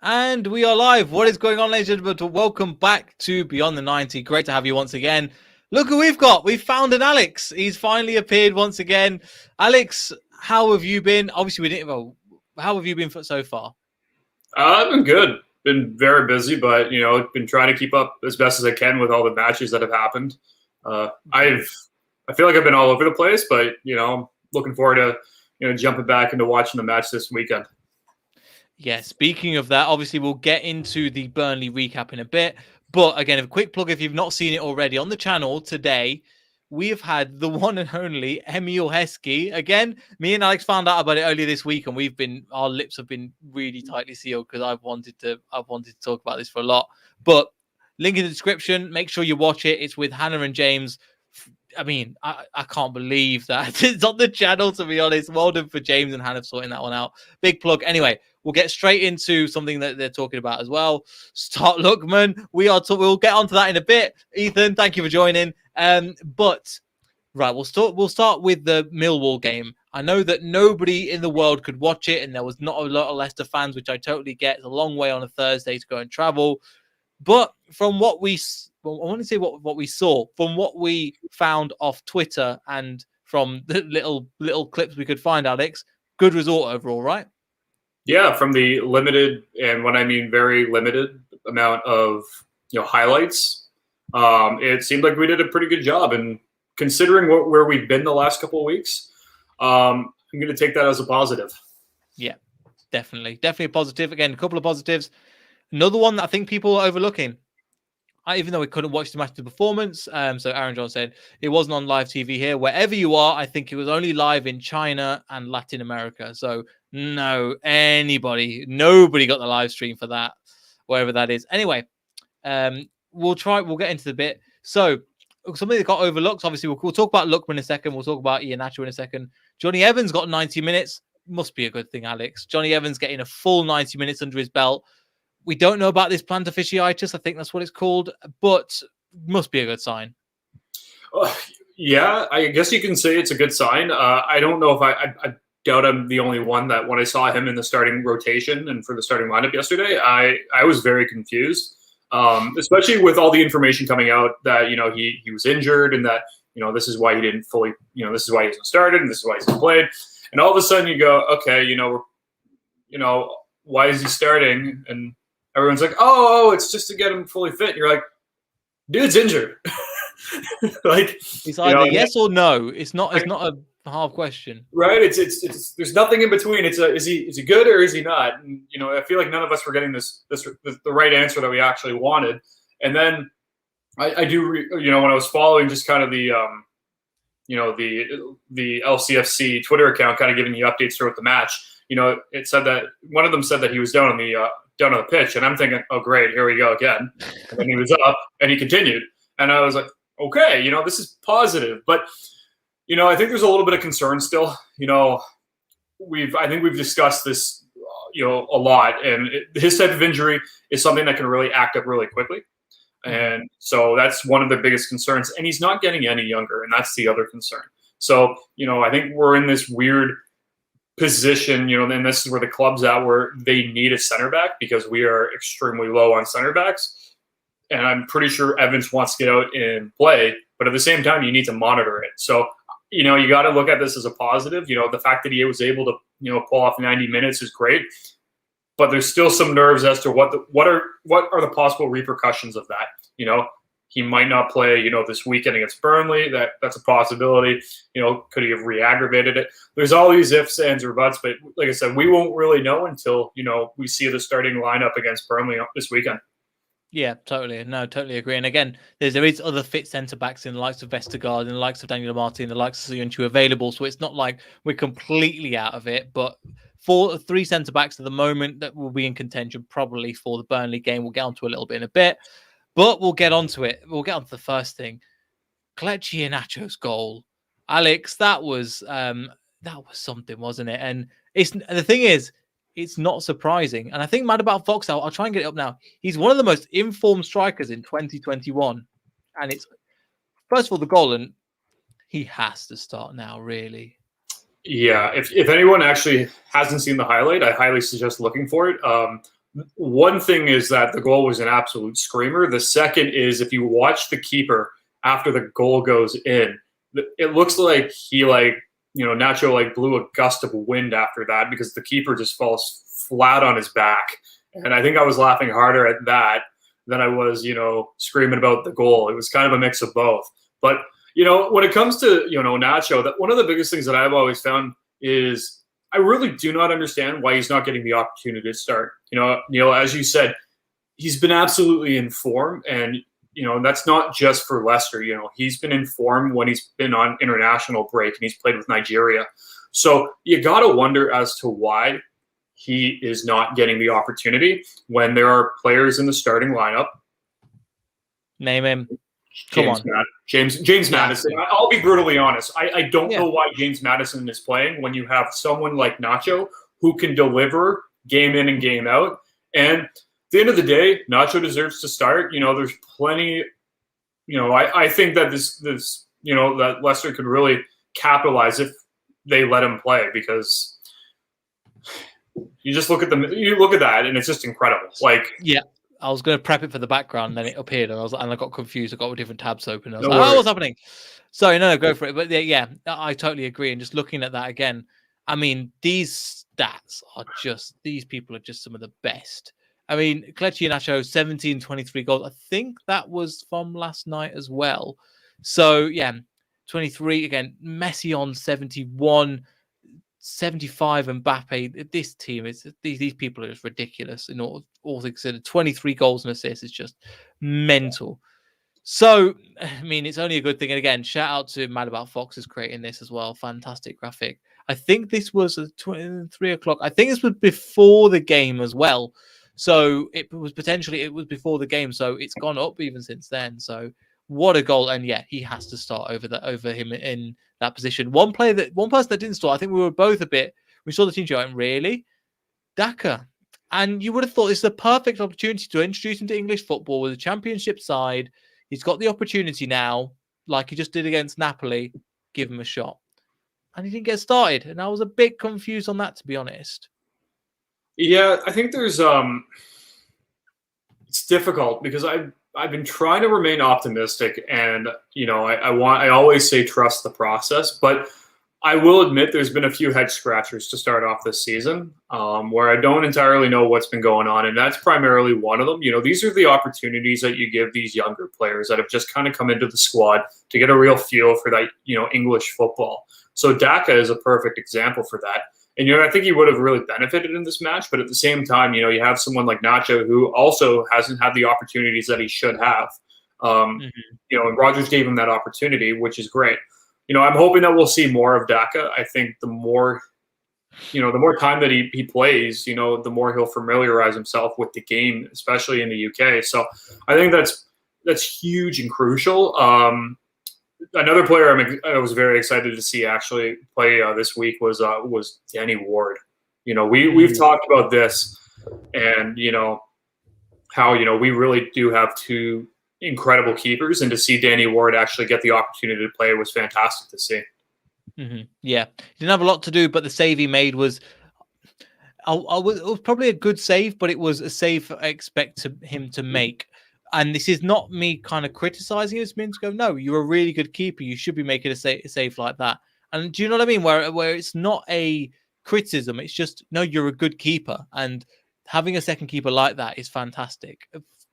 And we are live. What is going on, ladies and gentlemen? Welcome back to Beyond the 90. Great to have you once again. Look who we've got. We've found an Alex. He's finally appeared once again. Alex, how have you been? Obviously, we didn't. Well, how have you been so far? I've been good. Been very busy, but been trying to keep up as best as I can with all the matches that have happened. I feel like I've been all over the place, but looking forward to jumping back into watching the match this weekend. Yeah, speaking of that, obviously we'll get into the Burnley recap in a bit. But again, a quick plug if you've not seen it already on the channel today, we have had the one and only Emil Heskey. Again, me and Alex found out about it earlier this week, and our lips have been really tightly sealed because I've wanted to talk about this for a lot. But link in the description. Make sure you watch it. It's with Hannah and James. I mean, I can't believe that it's on the channel, to be honest. Well done for James and Hannah sorting that one out. Big plug. Anyway, we'll get straight into something that they're talking about as well. Start Lookman. We'll get onto that in a bit. Ethan, thank you for joining. But right, we'll start with the Millwall game. I know that nobody in the world could watch it, and there was not a lot of Leicester fans, which I totally get. It's a long way on a Thursday to go and travel. But from what we I want to say what we saw, from what we found off Twitter and from the little clips we could find, Alex, good result overall, right? Yeah, from the limited, and when I mean very limited amount of highlights, it seemed like we did a pretty good job. And considering where we've been the last couple of weeks, I'm going to take that as a positive. Yeah, definitely a positive. Again, a couple of positives. Another one that I think people are overlooking. Even though we couldn't watch the match of the performance, so Aaron John said it wasn't on live TV here. Wherever you are, I think it was only live in China and Latin America. So nobody got the live stream for that, wherever that is. Anyway, we'll get into the bit. So something that got overlooked, obviously, we'll talk about Lookman in a second. We'll talk about Iheanacho in a second. Johnny Evans got 90 minutes. Must be a good thing, Alex. Johnny Evans getting a full 90 minutes under his belt. We don't know about this plantar fasciitis. I think that's what it's called, but must be a good sign. Yeah, I guess you can say it's a good sign. I don't know if I doubt I'm the only one that when I saw him in the starting rotation and for the starting lineup yesterday, I was very confused, especially with all the information coming out that he was injured and that this is why he didn't fully this is why he hasn't started and this is why he hasn't played, and all of a sudden you go, okay, why is he starting? And everyone's like, oh, it's just to get him fully fit. And you're like, dude's injured. Like, it's either yes or no. It's not a hard question, right? It's there's nothing in between. It's is he good or is he not? And, I feel like none of us were getting the right answer that we actually wanted. And then I do when I was following just kind of the the LCFC Twitter account, kind of giving you updates throughout the match. It said that one of them said that he was down on the pitch, and I'm thinking, oh great, here we go again. And then he was up and he continued, and I was like, okay, this is positive. But I think there's a little bit of concern still. I think we've discussed this a lot, and his type of injury is something that can really act up really quickly, and so that's one of the biggest concerns. And he's not getting any younger, and that's the other concern. So I think we're in this weird position, and this is where the club's at, where they need a center back because we are extremely low on center backs. And I'm pretty sure Evans wants to get out and play, but at the same time, you need to monitor it. So, you got to look at this as a positive. The fact that he was able to, pull off 90 minutes is great, but there's still some nerves as to what are the possible repercussions of that. He might not play, this weekend against Burnley. That's a possibility. Could he have re-aggravated it? There's all these ifs, ands, or buts. But like I said, we won't really know until, we see the starting lineup against Burnley this weekend. Yeah, totally. No, totally agree. And again, there is other fit centre-backs in the likes of Vestergaard, in the likes of Daniel Martin, the likes of Soyuncu available. So it's not like we're completely out of it. But 3 centre-backs at the moment that will be in contention probably for the Burnley game. We'll get onto a little bit in a bit. But we'll get onto it. We'll get onto the first thing. Kelechi Iheanacho's goal. Alex, that was something, wasn't it? And the thing is, it's not surprising. And I think mad about Foxhour, I'll try and get it up now. He's one of the most informed strikers in 2021. And it's, first of all, the goal, and he has to start now, really. Yeah, if anyone actually hasn't seen the highlight, I highly suggest looking for it. One thing is that the goal was an absolute screamer. The second is if you watch the keeper after the goal goes in, it looks like he Nacho blew a gust of wind after that because the keeper just falls flat on his back. And I think I was laughing harder at that than I was, screaming about the goal. It was kind of a mix of both. But, when it comes to, Nacho, that one of the biggest things that I've always found is I really do not understand why he's not getting the opportunity to start. As you said, he's been absolutely in form, and that's not just for Leicester. He's been in form when he's been on international break and he's played with Nigeria. So you got to wonder as to why he is not getting the opportunity when there are players in the starting lineup. Name him. Come on. James Maddison. I'll be brutally honest. I don't know why James Maddison is playing when you have someone like Nacho who can deliver game in and game out. And at the end of the day, Nacho deserves to start. There's plenty. I think that that Leicester could really capitalize if they let him play, because you just look at that and it's just incredible. I was going to prep it for the background, and then it appeared, and I got confused. I got different tabs open. I was like, what's happening? Sorry, no, go for it. But yeah, I totally agree. And just looking at that again, I mean, these stats are these people are just some of the best. I mean, Kelechi Iheanacho, 17, 23 goals. I think that was from last night as well. So yeah, 23 again. Messi on 71. 75 Mbappe. This team is these people are just ridiculous in all things considered. 23 goals and assists is just mental. So I mean, it's only a good thing. And again, shout out to Mad About Foxes creating this as well. Fantastic graphic. I think this was 3 o'clock. I think this was before the game as well. So it was before the game. So it's gone up even since then. So what a goal. And yeah, he has to start over him in that position. One person that didn't start, I think we were both we saw the team show and really, Daka. And you would have thought this is a perfect opportunity to introduce him to English football with a championship side. He's got the opportunity now, like he just did against Napoli, give him a shot. And he didn't get started. And I was a bit confused on that, to be honest. Yeah, I think there's it's difficult because I've been trying to remain optimistic, and I always say trust the process, but I will admit there's been a few head scratchers to start off this season where I don't entirely know what's been going on, and that's primarily one of them. These are the opportunities that you give these younger players that have just kind of come into the squad to get a real feel for that, English football. So Daka is a perfect example for that. And, I think he would have really benefited in this match. But at the same time, you have someone like Nacho who also hasn't had the opportunities that he should have. And Rodgers gave him that opportunity, which is great. I'm hoping that we'll see more of Daka. I think the more time that he plays, the more he'll familiarize himself with the game, especially in the UK. So I think that's huge and crucial. Another player I was very excited to see actually play this week was Danny Ward. We've talked about this, and how we really do have two incredible keepers, and to see Danny Ward actually get the opportunity to play was fantastic to see. Mm-hmm. Yeah, he didn't have a lot to do, but the save he made was. It was probably a good save, but it was a save I expect him to make. And this is not me kind of criticizing him. It's meant to go, no, you're a really good keeper. You should be making a save like that. And do you know what I mean? Where it's not a criticism. It's just, no, you're a good keeper. And having a second keeper like that is fantastic.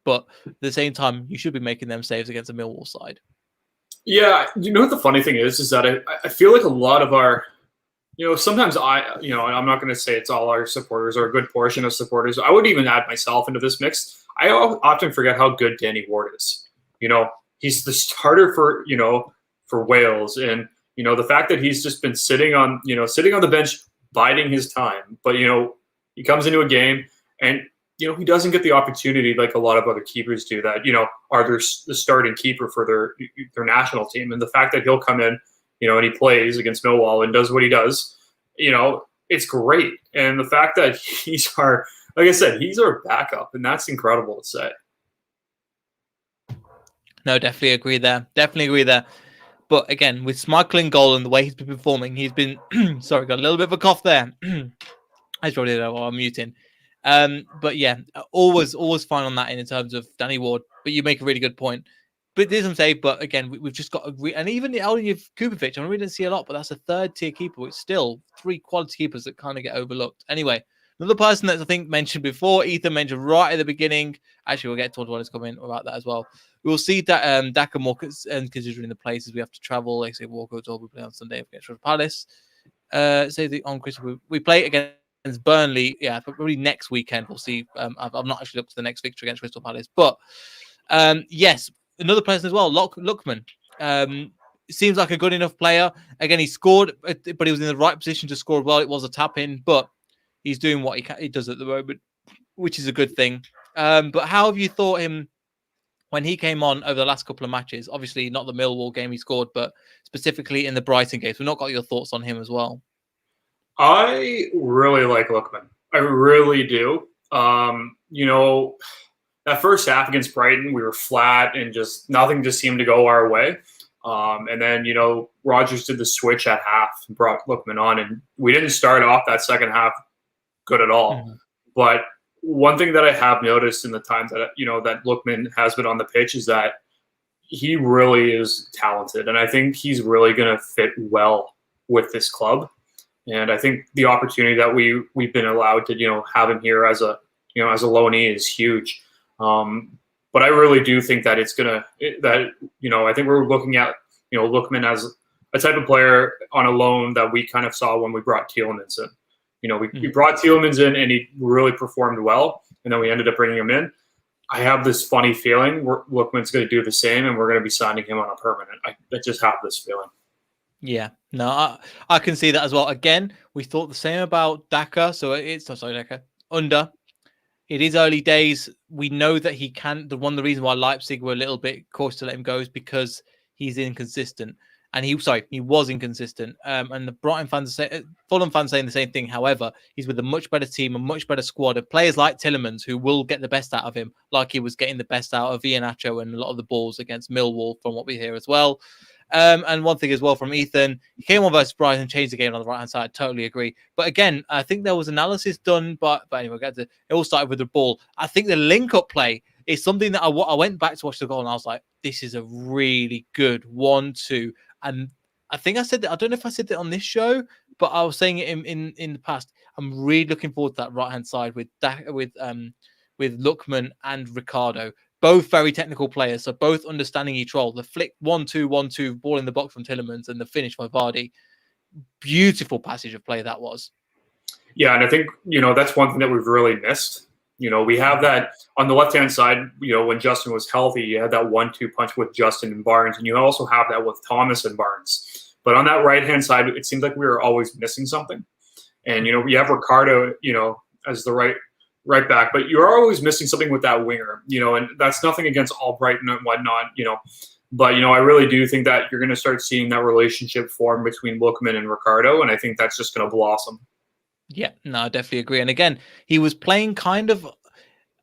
But at the same time, you should be making them saves against a Millwall side. Yeah. What the funny thing is that I feel like a lot of our, sometimes I'm not going to say it's all our supporters or a good portion of supporters. I would even add myself into this mix. I often forget how good Danny Ward is. He's the starter for Wales, and the fact that he's just been sitting on the bench biding his time. But he comes into a game and he doesn't get the opportunity like a lot of other keepers do that are the starting keeper for their national team. And the fact that he'll come in and he plays against Millwall and does what he does, it's great. And the fact that like I said, he's our backup, and that's incredible to say. No, definitely agree there. But again, with Schmeichel in goal and the way he's been performing, he's been sorry, got a little bit of a cough there. I probably know while I'm muting. But yeah, always fine on that in terms of Danny Ward. But you make a really good point. But there's some say, but again, we've just got and even the Elliot Kubovic, I really didn't see a lot, but that's a third tier keeper. It's still 3 quality keepers that kind of get overlooked. Anyway, another person that I think mentioned before, Ethan mentioned right at the beginning. Actually, we'll get towards what is coming about that as well. We'll see that Daka more considering the places we have to travel. Like say Walcott, we play on Sunday against Crystal Palace. Say the on Christmas we play against Burnley. Yeah, probably next weekend we'll see. I've not actually looked at the next victory against Crystal Palace, but yes, another person as well, Lookman. Seems like a good enough player. Again, he scored, but he was in the right position to score well. It was a tap in, but he's doing what he does at the moment, which is a good thing. But how have you thought him when he came on over the last couple of matches? Obviously, not the Millwall game he scored, but specifically in the Brighton game. We've not got your thoughts on him as well. I really like Lookman. I really do. That first half against Brighton, we were flat and just nothing just seemed to go our way. And then, Rodgers did the switch at half and brought Lookman on, and we didn't start off that second half good at all. Mm-hmm. But one thing that I have noticed in the times that, that Lookman has been on the pitch is that he really is talented. And I think he's really going to fit well with this club. And I think the opportunity that we've been allowed to, have him here as a loanee is huge. But I really do think that it's I think we're looking at, Lookman as a type of player on a loan that we kind of saw when we brought Tielemans in. We brought Tielemans in and he really performed well, and then we ended up bringing him in. I have this funny feeling Lookman's going to do the same, and we're going to be signing him on a permanent. I just have this feeling. Yeah, no, I can see that as well. Again, we thought the same about Daka. So Under. It is early days. We know that he can. The reason why Leipzig were a little bit cautious to let him go is because he's inconsistent. And he was inconsistent. And the Brighton fans Fulham fans saying the same thing. However, he's with a much better team, a much better squad of players like Tielemans who will get the best out of him, like he was getting the best out of Iheanacho and a lot of the balls against Millwall, from what we hear as well. And one thing as well from Ethan, he came on versus Brighton and changed the game on the right-hand side. Totally agree. But again, I think there was analysis done, but anyway, it all started with the ball. I think the link-up play is something that I went back to watch the goal and I was like, this is a really good 1-2. And I think I said that, I don't know if I said that on this show, but I was saying it in the past. I'm really looking forward to that right-hand side with Lookman and Ricardo. Both very technical players, so both understanding each role. The flick 1-2, ball in the box from Tielemans, and the finish by Vardy. Beautiful passage of play that was. Yeah, and I think, that's one thing that we've really missed. We have that on the left-hand side, when Justin was healthy, you had that 1-2 punch with Justin and Barnes, and you also have that with Thomas and Barnes. But on that right-hand side, it seems like we were always missing something. And, you have Ricardo, as the right back, but you're always missing something with that winger, and that's nothing against Albrighton and whatnot, but, I really do think that you're going to start seeing that relationship form between Lookman and Ricardo, and I think that's just going to blossom. Yeah, no, I definitely agree. And again, he was playing kind of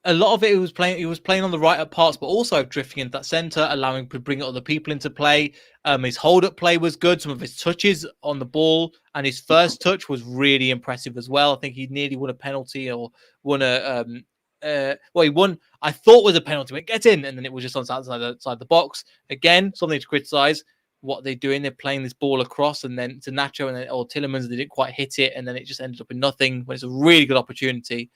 a lot of it. He was playing on the right at parts, but also drifting into that centre, allowing to bring other people into play. His hold-up play was good. Some of his touches on the ball and his first touch was really impressive as well. I think he nearly won a penalty or won he won. I thought was a penalty, but get in, and then it was just on outside the box. Again, something to criticise. What they're doing, they're playing this ball across and then to Nacho and then Tielemans, they didn't quite hit it, and then it just ended up in nothing when it's a really good opportunity.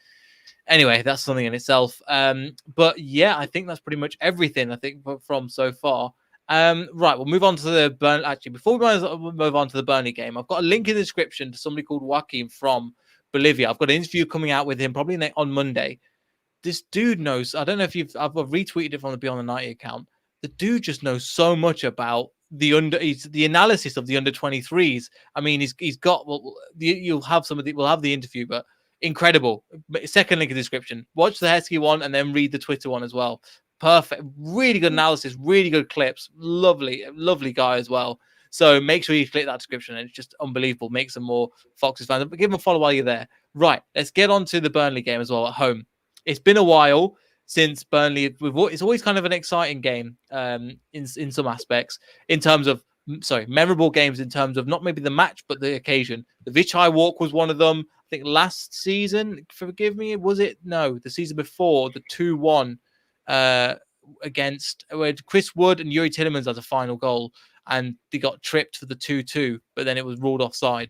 Anyway, that's something in itself. But yeah, I think that's pretty much everything I think from so far. Right, we'll move on to the Burnley. Actually, before we move on to the Burnley game, I've got a link in the description to somebody called Joaquin from Bolivia. I've got an interview coming out with him probably on Monday. This dude knows. I don't know if I've retweeted it from the Beyond the 90 account. The dude just knows so much about the analysis of the under 23s. I mean, he's got. Well, we'll have the interview, but incredible. Second link in the description. Watch the Heskey one and then read the Twitter one as well. Perfect. Really good analysis. Really good clips. Lovely guy as well. So make sure you click that description. It's just unbelievable. Make some more Foxes fans. But give them a follow while you're there. Right. Let's get on to the Burnley game as well at home. It's been a while since Burnley. It's always kind of an exciting game in some aspects in terms of memorable games in terms of not maybe the match, but the occasion. The Vichai walk was one of them. I think last season, forgive me, was it? No, the season before, the 2-1 against Chris Wood and Yuri Tillemans as a final goal, and they got tripped for the 2-2, but then it was ruled offside.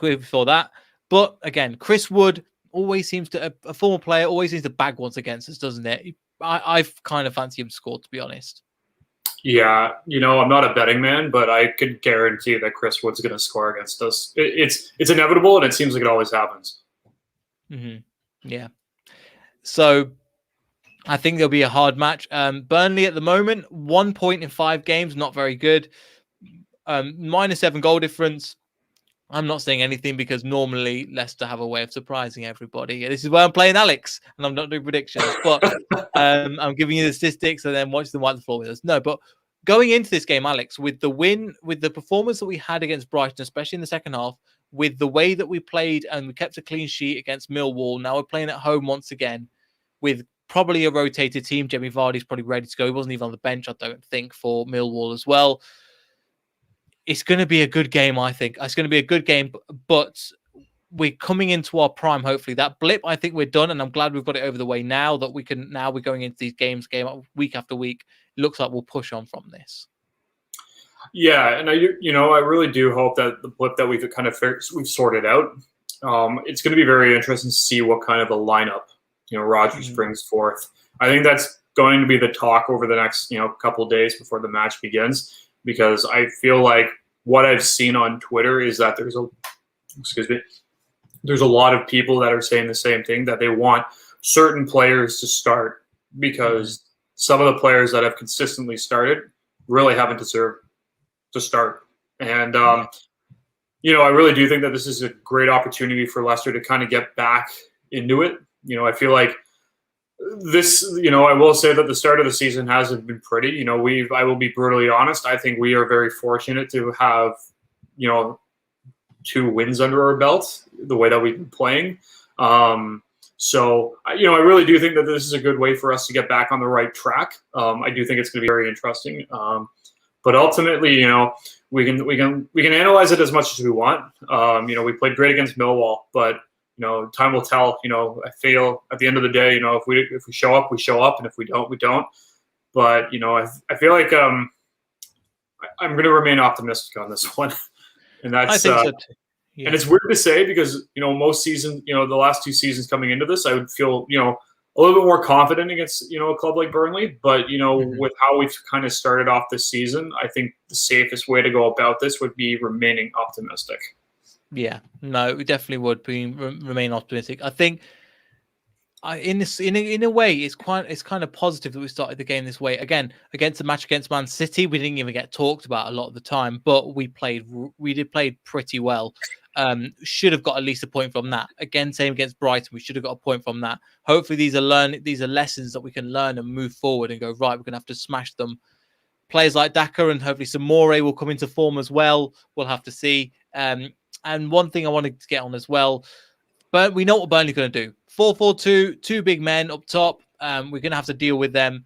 Before that. But again, Chris Wood always seems to, a former player, always seems to bag once against us, doesn't it? I've kind of fancy him to score, to be honest. Yeah, I'm not a betting man, but I could guarantee that Chris Wood's going to score against us. It's inevitable, and it seems like it always happens. Mm-hmm. Yeah. So I think there'll be a hard match. Burnley at the moment, 1 point in 5 games, not very good. -7 goal difference. I'm not saying anything because normally Leicester have a way of surprising everybody. This is why I'm playing Alex and I'm not doing predictions, but I'm giving you the statistics and then watch them wipe the floor with us. No, but going into this game, Alex, with the win, with the performance that we had against Brighton, especially in the second half, with the way that we played and we kept a clean sheet against Millwall, now we're playing at home once again with probably a rotated team. Jamie Vardy's probably ready to go. He wasn't even on the bench, I don't think, for Millwall as well. It's going to be a good game, I think. It's going to be a good game, but we're coming into our prime, hopefully. That blip, I think we're done, and I'm glad we've got it over the way now that we're going into these games week after week. It looks like we'll push on from this. Yeah, and I really do hope that the blip that we've sorted out. It's going to be very interesting to see what kind of a lineup Rodgers brings forth. I think that's going to be the talk over the next couple of days before the match begins. Because I feel like what I've seen on Twitter is that there's a lot of people that are saying the same thing, that they want certain players to start because some of the players that have consistently started really haven't deserved to start. And, I really do think that this is a great opportunity for Leicester to kind of get back into it. I feel like this, I will say that the start of the season hasn't been pretty. I will be brutally honest. I think we are very fortunate to have, 2 wins under our belt, the way that we've been playing. So, I really do think that this is a good way for us to get back on the right track. I do think it's going to be very interesting. But ultimately, we can analyze it as much as we want. We played great against Millwall, but time will tell. I feel at the end of the day, if we show up, we show up, and if we don't, we don't. But I feel like I'm going to remain optimistic on this one, and that's. I think so too. Yeah. And it's weird to say because most seasons, the last 2 seasons coming into this, I would feel a little bit more confident against a club like Burnley. But with how we've kind of started off this season, I think the safest way to go about this would be remaining optimistic. Yeah, no, we definitely would remain optimistic. I think, in a way, it's kind of positive that we started the game this way. Again, against the match against Man City, we didn't even get talked about a lot of the time, but we did play pretty well. Should have got at least a point from that. Again, same against Brighton, we should have got a point from that. Hopefully, these are lessons that we can learn and move forward and go right. We're gonna have to smash them. Players like Daka and hopefully some More will come into form as well. We'll have to see. And one thing I wanted to get on as well, but we know what Burnley's going to do. 4-4-2, 2 big men up top. We're going to have to deal with them.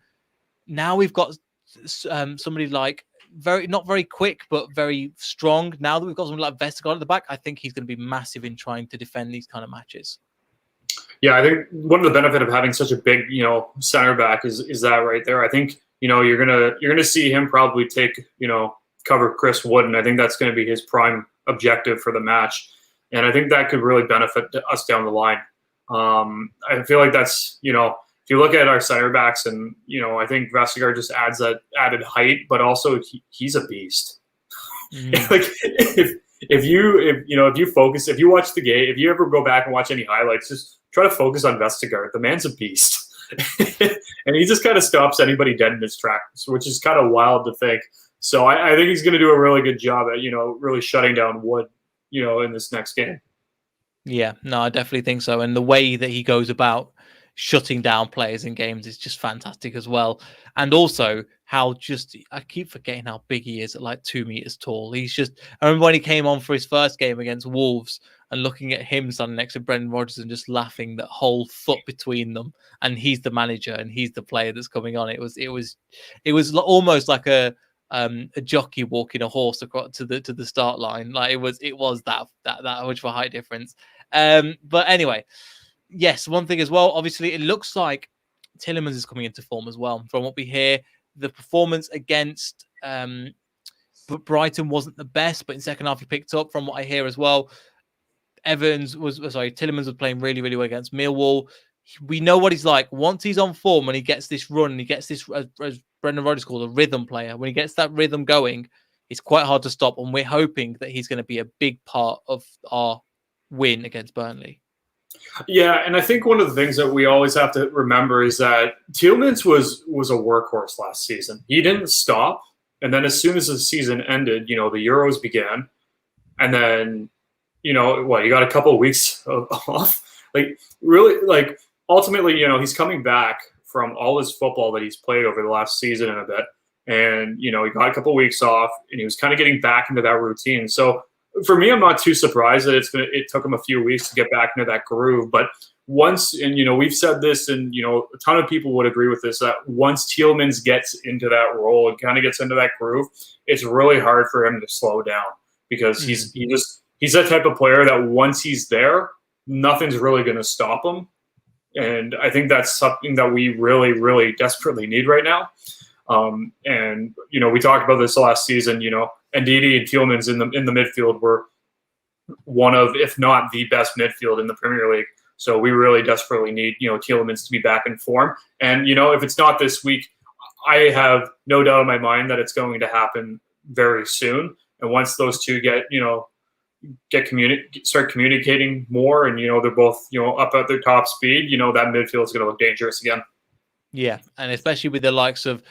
Now we've got somebody like not very quick, but very strong. Now that we've got somebody like Vestergaard at the back, I think he's going to be massive in trying to defend these kind of matches. Yeah, I think one of the benefits of having such a big, center back is that right there. I think you're gonna see him probably take cover Chris Wood, and I think that's going to be his prime objective for the match, and I think that could really benefit us down the line. I feel like that's if you look at our center backs, and I think Vestergaard just adds that added height, but also he's a beast. Like if you watch the game, if you ever go back and watch any highlights, just try to focus on Vestergaard. The man's a beast. And he just kind of stops anybody dead in his tracks, which is kind of wild to think. So I think he's going to do a really good job at, really shutting down Wood, in this next game. Yeah, no, I definitely think so. And the way that he goes about shutting down players in games is just fantastic as well. And also how I keep forgetting how big he is at like 2 meters tall. I remember when he came on for his first game against Wolves and looking at him standing next to Brendan Rodgers and just laughing that whole foot between them. And he's the manager and he's the player that's coming on. It was almost like a a jockey walking a horse across to the start line. Like it was that much of a height difference. But anyway, yes, one thing as well. Obviously, it looks like Tielemans is coming into form as well. From what we hear, the performance against Brighton wasn't the best, but in second half he picked up. From what I hear as well, Tielemans was playing really, really well against Millwall. We know what he's like. Once he's on form and he gets this run, and he gets this, as Brendan Rodgers called, a rhythm player. When he gets that rhythm going, it's quite hard to stop. And we're hoping that he's going to be a big part of our win against Burnley. Yeah, and I think one of the things that we always have to remember is that Tielemans was a workhorse last season. He didn't stop, and then as soon as the season ended, the Euros began, and then you got a couple of weeks off. Ultimately, he's coming back from all his football that he's played over the last season and a bit, and he got a couple of weeks off, and he was kind of getting back into that routine. So for me, I'm not too surprised that it took him a few weeks to get back into that groove. But once, and we've said this, and a ton of people would agree with this, that once Tielemans gets into that role and kind of gets into that groove, it's really hard for him to slow down, because he's that type of player that once he's there, nothing's really going to stop him. And I think that's something that we really, really desperately need right now. And we talked about this last season. Ndidi and Tielemans in the midfield were one of, if not the best midfield in the Premier League. So we really desperately need Tielemans to be back in form. And if it's not this week, I have no doubt in my mind that it's going to happen very soon. And once those two start communicating more, and they're both up at their top speed, that midfield is going to look dangerous again. Yeah, and especially with the likes of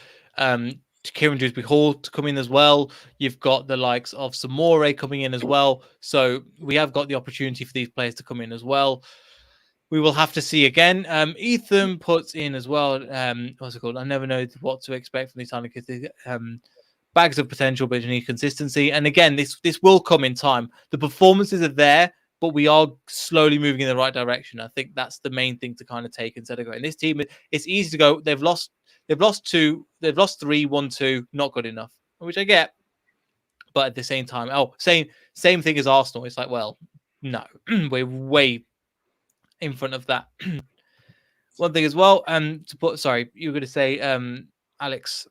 Kieran Dewsbury-Hall to come in as well. You've got the likes of Samore coming in as well. So we have got the opportunity for these players to come in as well. We will have to see again. Ethan puts in as well. What's it called? I never know what to expect from these kind of kids. Bags of potential, but you need consistency. And again, this will come in time. The performances are there, but we are slowly moving in the right direction. I think that's the main thing to kind of take instead of going. This team, it's easy to go. They've lost 2, they've lost 3, 1-2, not good enough, which I get. But at the same time, same thing as Arsenal. It's like, well, no, we're way in front of that. One thing as well, you were going to say, Alex.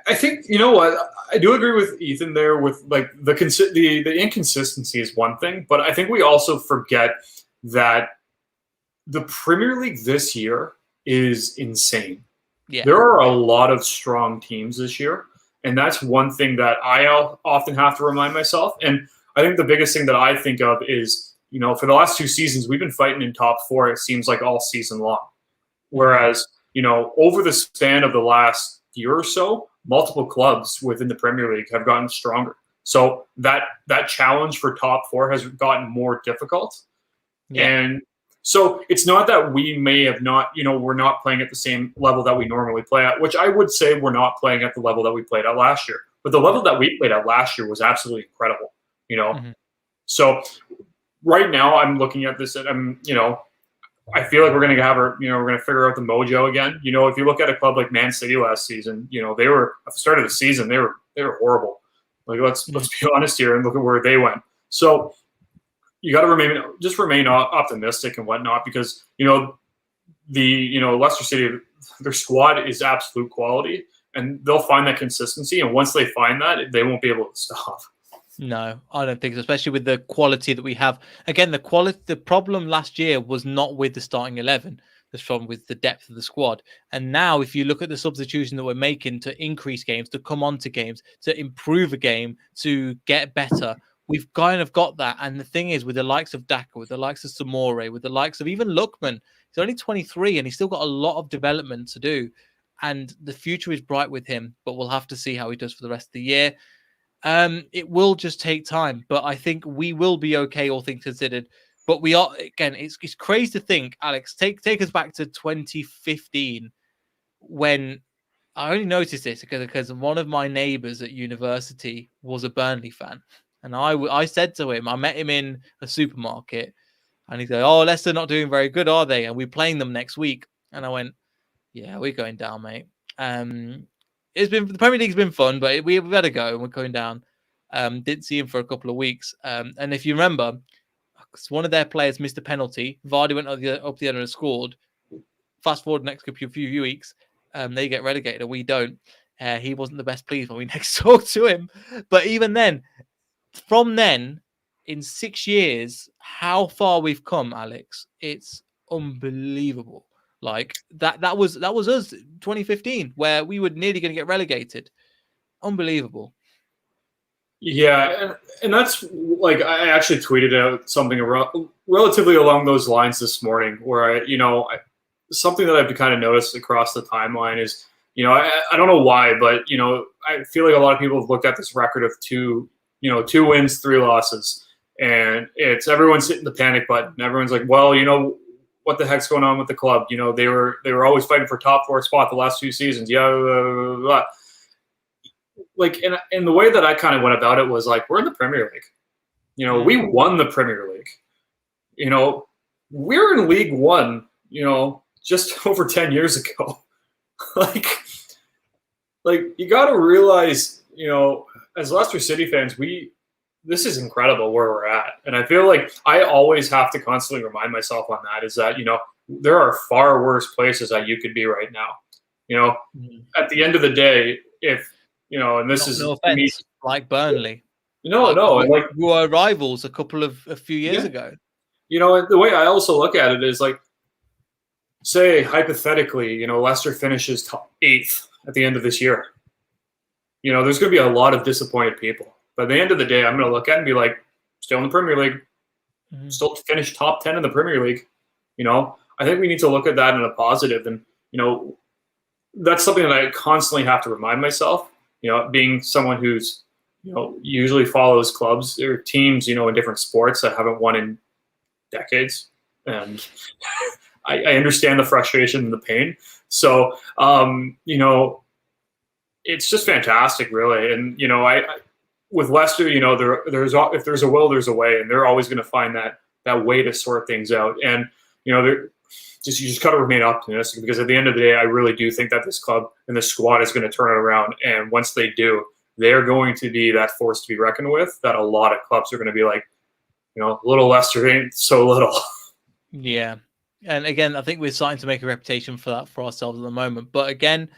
I think what, I do agree with Ethan there with like the inconsistency is one thing, but I think we also forget that the Premier League this year is insane. Yeah. There are a lot of strong teams this year, and that's one thing that I often have to remind myself. And I think the biggest thing that I think of is, for the last 2 seasons, we've been fighting in top 4, it seems like, all season long. Whereas, over the span of the last year or so, multiple clubs within the Premier League have gotten stronger. So that challenge for top 4 has gotten more difficult. Yeah. And so it's not that we may have not, we're not playing at the same level that we normally play at, which I would say we're not playing at the level that we played at last year. But the level that we played at last year was absolutely incredible, Mm-hmm. So right now I'm looking at this and I'm, I feel like we're going to have we're going to figure out the mojo again. If you look at a club like Man City last season, they were at the start of the season, they were horrible. Like let's be honest here and look at where they went. So you got to remain optimistic and whatnot, because Leicester City, their squad is absolute quality, and they'll find that consistency. And once they find that, they won't be able to stop. No, I don't think so, especially with the quality that we have. Again, the problem last year was not with the starting 11. The problem with the depth of the squad. And now if you look at the substitution that we're making to increase games, to come on to games, to improve a game, to get better, we've kind of got that. And the thing is, with the likes of Daka, with the likes of Samore, with the likes of even Lookman, he's only 23 and he's still got a lot of development to do. And the future is bright with him, but we'll have to see how he does for the rest of the year. It will just take time, but I think we will be okay, all things considered. But we are, again, it's crazy to think, Alex, take us back to 2015 when I only noticed this because one of my neighbors at university was a Burnley fan. And I said to him, I met him in a supermarket and he said, "Oh, Leicester not doing very good, are they? And we're playing them next week." And I went, "Yeah, we're going down, mate." it's been the Premier League's been fun, but we've had a go and we're going down. Didn't see him for a couple of weeks. And if you remember, one of their players missed a penalty. Vardy went up the end and scored. Fast forward next few weeks, they get relegated and we don't. He wasn't the best pleased when we next talked to him. But even then, from then, in 6 years, how far we've come, Alex, it's unbelievable. Like that was us 2015, where we were nearly going to get relegated. Unbelievable. Yeah, and that's like I actually tweeted out something relatively along those lines this morning, where something that I've kind of noticed across the timeline is, I don't know why, but I feel like a lot of people have looked at this record of 2 wins, 3 losses, and it's everyone's hitting the panic button. Everyone's like, well, what the heck's going on with the club? They were always fighting for top 4 spot the last 2 seasons. Yeah, blah, blah, blah. Like, and the way that I kind of went about it was like, we're in the Premier League. We won the Premier League. We're in League One, just over 10 years ago. like you got to realize, as Leicester City fans, this is incredible where we're at. And I feel like I always have to constantly remind myself on that is that, there are far worse places that you could be right now. At the end of the day, if, and this is no offense, like Burnley. No, and like we were rivals a few years ago. The way I also look at it is like, say hypothetically, Leicester finishes 8th at the end of this year. There's going to be a lot of disappointed people. But at the end of the day, I'm going to look at it and be like, still in the Premier League, still finish top 10 in the Premier League. I think we need to look at that in a positive, and that's something that I constantly have to remind myself. Being someone who's usually follows clubs or teams, in different sports that haven't won in decades, and I understand the frustration and the pain. So, it's just fantastic, really. And I with Leicester, there's if there's a will, there's a way, and they're always going to find that way to sort things out. And you just got to remain optimistic, because at the end of the day, I really do think that this club and this squad is going to turn it around. And once they do, they're going to be that force to be reckoned with. That a lot of clubs are going to be like, little Leicester ain't so little. Yeah. And again, I think we're starting to make a reputation for that for ourselves at the moment. But again,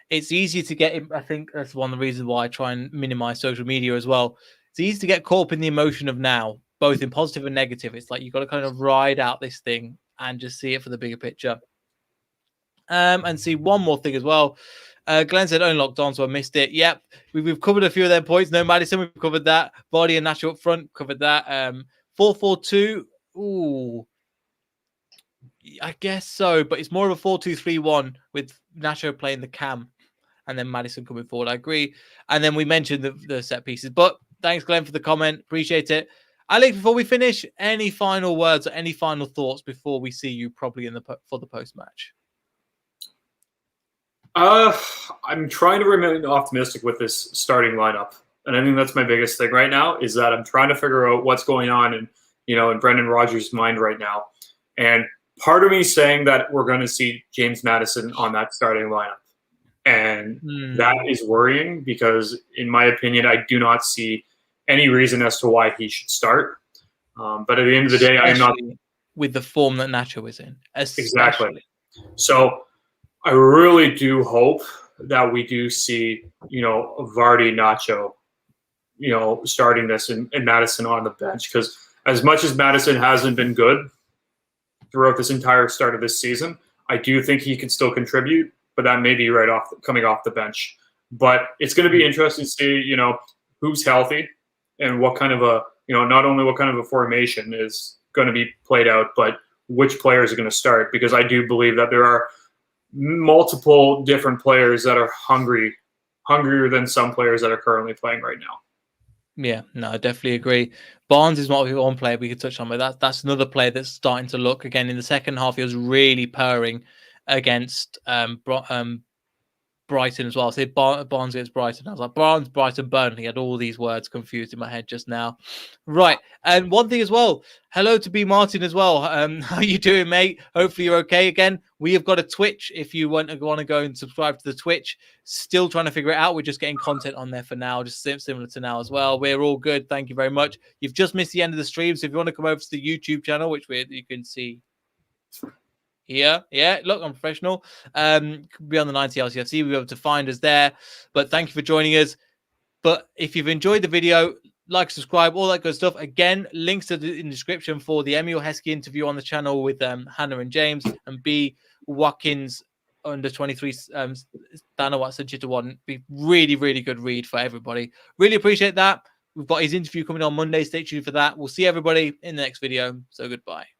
it's easy to get, I think that's one of the reasons why I try and minimize social media as well. It's easy to get caught up in the emotion of now, both in positive and negative. It's like you've got to kind of ride out this thing and just see it for the bigger picture. And see one more thing as well. Glenn said only locked on, so I missed it. Yep, we've covered a few of their points. No Maddison, we've covered that. Vardy and Nacho up front, covered that. 4-4-2. Ooh, I guess so, but it's more of a 4-2-3-1 with Nacho playing the cam and then Maddison coming forward. I agree. And then we mentioned the set pieces. But thanks, Glenn, for the comment. Appreciate it. Alex, before we finish, any final words or any final thoughts before we see you probably for the post-match? I'm trying to remain optimistic with this starting lineup. And I think that's my biggest thing right now, is that I'm trying to figure out what's going on in Brendan Rodgers' mind right now. And part of me saying that we're going to see James Maddison on that starting lineup. And that is worrying, because in my opinion, I do not see any reason as to why he should start. But at the end of the day, I am not with the form that Nacho is in. Exactly. So I really do hope that we do see, Vardy, Nacho, starting this and Maddison on the bench, because as much as Maddison hasn't been good throughout this entire start of this season, I do think he can still contribute, but that may be coming off the bench. But it's going to be interesting to see, who's healthy and what kind of not only what kind of a formation is going to be played out, but which players are going to start, because I do believe that there are multiple different players that are hungrier than some players that are currently playing right now. Yeah, no, I definitely agree. Barnes is one player we could touch on, but that's another player that's starting to look again in the second half. He was really purring against Brighton as well. Say Barnes against Brighton. I was like, Barnes, Brighton, Burnley. I had all these words confused in my head just now. Right. And one thing as well. Hello to B Martin as well. How you doing, mate? Hopefully you're okay. Again, we have got a Twitch. If you want to go and subscribe to the Twitch, still trying to figure it out. We're just getting content on there for now, just similar to now as well. We're all good. Thank you very much. You've just missed the end of the stream. So if you want to come over to the YouTube channel, which you can see here, yeah, look, I'm professional. Be on the 90 LCFC, we'll be able to find us there. But thank you for joining us. But if you've enjoyed the video, like, subscribe, all that good stuff. Again, links in the description for the Emil Heskey interview on the channel with Hannah and James, and B Watkins under 23 Thanawat Sajita be really, really good read for everybody. Really appreciate that. We've got his interview coming on Monday. Stay tuned for that. We'll see everybody in the next video. So goodbye.